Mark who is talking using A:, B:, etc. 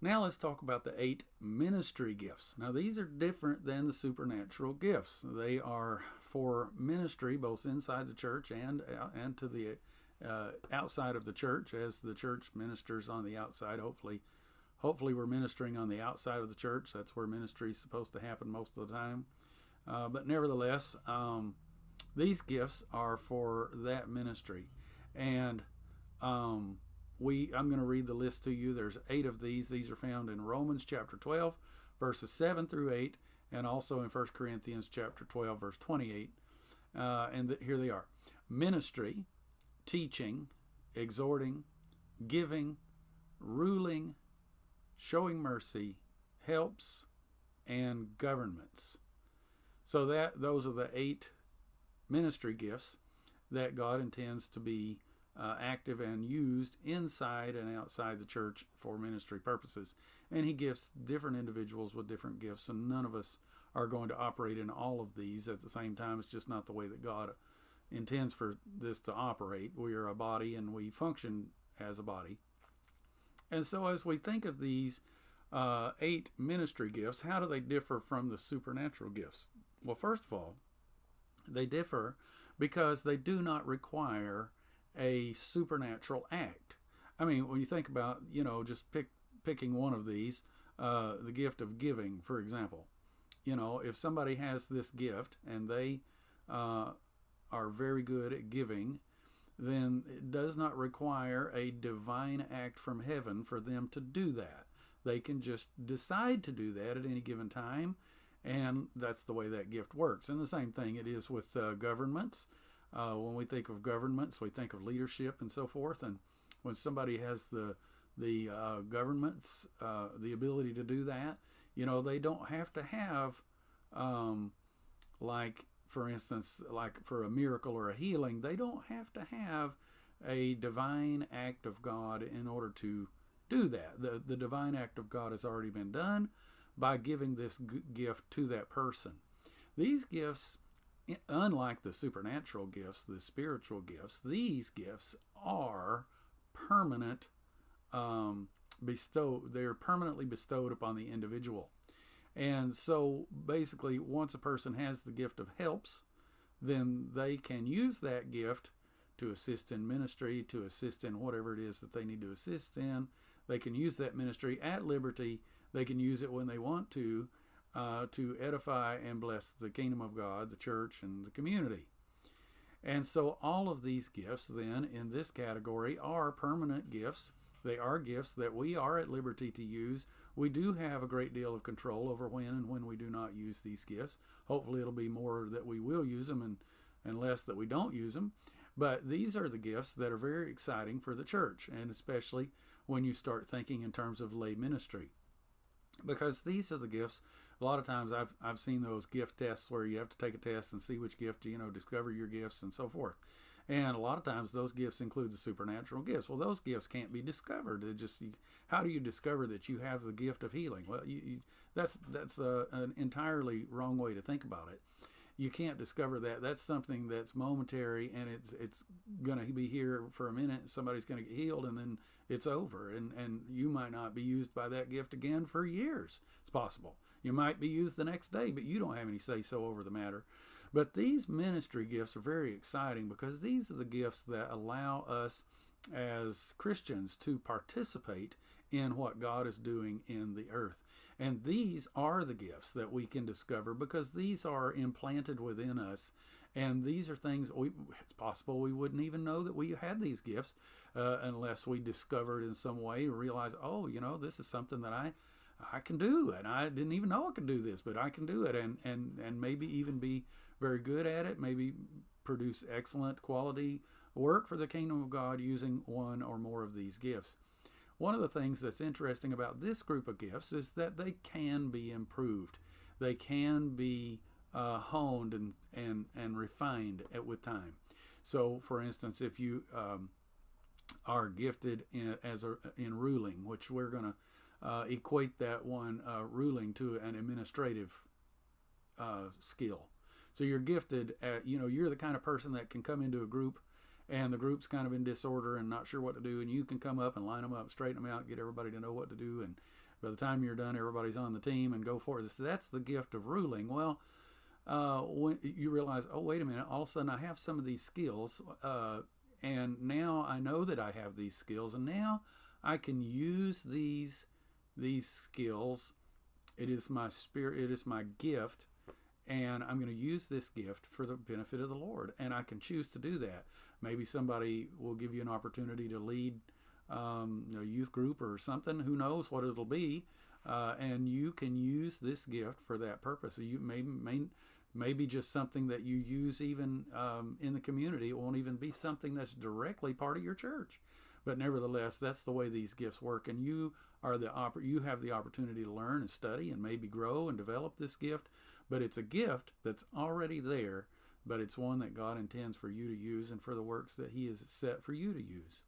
A: Now let's talk about the 8 ministry gifts. Now these are different than the supernatural gifts. They are for ministry both inside the church and to the outside of the church, as the church ministers on the outside. Hopefully we're ministering on the outside of the church. That's where ministry is supposed to happen most of the time. But nevertheless, these gifts are for that ministry. And I'm going to read the list to you. There's 8 of these. These are found in Romans chapter 12, verses 7 through 8, and also in 1 Corinthians chapter 12, verse 28. Here they are: ministry, teaching, exhorting, giving, ruling, showing mercy, helps, and governments. So those are the 8 ministry gifts that God intends to be active and used inside and outside the church for ministry purposes. And he gifts different individuals with different gifts, and none of us are going to operate in all of these at the same time. It's just not the way that God intends for this to operate. We are a body and we function as a body. And so as we think of these 8 ministry gifts, how do they differ from the supernatural gifts? Well, first of all, they differ because they do not require a supernatural act. I mean, when you think about, just picking one of these, the gift of giving, for example. If somebody has this gift and they are very good at giving, then it does not require a divine act from heaven for them to do that. They can just decide to do that at any given time, and that's the way that gift works. And the same thing it is with governments. When we think of governments, we think of leadership and so forth. And when somebody has the governments, the ability to do that, they don't have to have, for instance, like for a miracle or a healing, they don't have to have a divine act of God in order to do that. The divine act of God has already been done by giving this gift to that person. These gifts, unlike the supernatural gifts, the spiritual gifts, these gifts are permanent, they're permanently bestowed upon the individual. And so basically, once a person has the gift of helps, then they can use that gift to assist in ministry, to assist in whatever it is that they need to assist in. They can use that ministry at liberty. They can use it when they want to edify and bless the kingdom of God, the church, and the community. And so all of these gifts then in this category are permanent gifts. They are gifts that we are at liberty to use. We do have a great deal of control over when and when we do not use these gifts. Hopefully it'll be more that we will use them and less that we don't use them. But these are the gifts that are very exciting for the church, and especially when you start thinking in terms of lay ministry. Because these are the gifts. A lot of times I've seen those gift tests where you have to take a test and see which gift, discover your gifts and so forth. And a lot of times those gifts include the supernatural gifts. Well, those gifts can't be discovered. How do you discover that you have the gift of healing? Well, that's an entirely wrong way to think about it. You can't discover that. That's something that's momentary, and it's going to be here for a minute. Somebody's going to get healed, and then it's over. And you might not be used by that gift again for years. It's possible. You might be used the next day, but you don't have any say-so over the matter. But these ministry gifts are very exciting because these are the gifts that allow us as Christians to participate in what God is doing in the earth. And these are the gifts that we can discover because these are implanted within us. And these are things, it's possible we wouldn't even know that we had these gifts unless we discovered in some way or realized, this is something that I can do. And I didn't even know I could do this, but I can do it. And maybe even be very good at it, maybe produce excellent quality work for the kingdom of God using one or more of these gifts. One of the things that's interesting about this group of gifts is that they can be improved. They can be honed and refined with time. So, for instance, if you are gifted in ruling, which we're going to equate that one ruling to an administrative skill. So you're gifted at, you're the kind of person that can come into a group and the group's kind of in disorder and not sure what to do, and you can come up and line them up, straighten them out, get everybody to know what to do, and By the time you're done, everybody's on the team and go for it. So that's the gift of ruling. Well, when you realize, oh, wait a minute, all of a sudden I have some of these skills, and now I know that I have these skills, and now I can use these skills. It is my spirit, it is my gift, and I'm going to use this gift for the benefit of the Lord, and I can choose to do that. Maybe somebody will give you an opportunity to lead a youth group or something. Who knows what it'll be, and you can use this gift for that purpose. You maybe just something that you use even in the community. It won't even be something that's directly part of your church, but nevertheless, that's the way these gifts work. And you have the opportunity to learn and study and maybe grow and develop this gift. But it's a gift that's already there, but it's one that God intends for you to use and for the works that He has set for you to use.